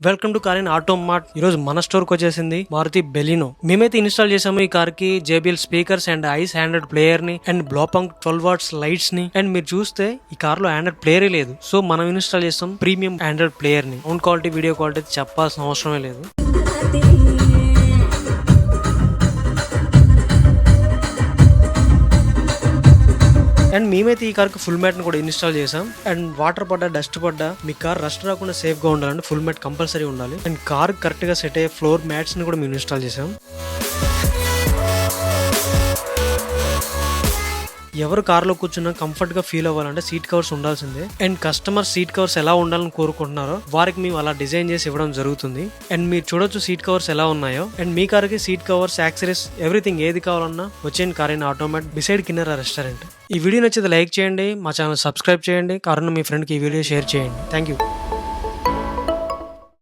Welcome to car in auto mart. ఈ రోజు మన స్టోర్ కి వచ్చేసింది మారుతి బెలినో. మేమైతే ఇన్స్టాల్ చేసాము ఈ కార్ కి JBL speakers and ice handed player ని అండ్ బ్లోపంక్ 12 వాట్స్ లైట్స్ ని. అండ్ మీరు చూస్తే ఈ కార్ లో హ్యాండెడ్ ప్లేయర్ లేదు. సో మనం ఇన్స్టాల్ చేస్తాం ప్రీమియం హ్యాండెడ్ ప్లేయర్ ని. సౌండ్ క్వాలిటీ, వీడియో క్వాలిటీ చెప్పాల్సిన అవసరమే లేదు. అండ్ మేమైతే ఈ కార్ కి ఫుల్ మ్యాట్ ని కూడా ఇన్స్టాల్ చేసాం. అండ్ వాటర్ పడ్డా, డస్ట్ పడ్డా మీ కార్ రస్ట్ రాకుండా సేఫ్ గా ఉండాలంటే ఫుల్ మ్యాట్ కంపల్సరీ ఉండాలి. అండ్ కార్ కరెక్ట్ గా సెట్ అయ్యే ఫ్లోర్ మ్యాట్స్ ని కూడా మేము ఇన్స్టాల్ చేసాం. ఎవరు కార్లో కూర్చున్నా కంఫర్ట్ గా ఫీల్ అవ్వాలంటే సీట్ కవర్స్ ఉండాల్సిందే. అండ్ కస్టమర్ సీట్ కవర్స్ ఎలా ఉండాలని కోరుకుంటున్నారో వారికి మేము అలా డిజైన్ చేసి ఇవ్వడం జరుగుతుంది. అండ్ మీరు చూడొచ్చు సీట్ కవర్స్ ఎలా ఉన్నాయో. అండ్ మీ కార్ కి సీట్ కవర్స్, యాక్సెసరీస్, ఎవ్రీథింగ్ ఏది కావాలన్నా వచ్చేయండి car in automate beside Kinnera restaurant. ఈ వీడియో నచ్చితే లైక్ చేయండి, మా ఛానల్ సబ్స్క్రైబ్ చేయండి, కారున్న మీ ఫ్రెండ్కి ఈ వీడియో షేర్ చేయండి. Thank you.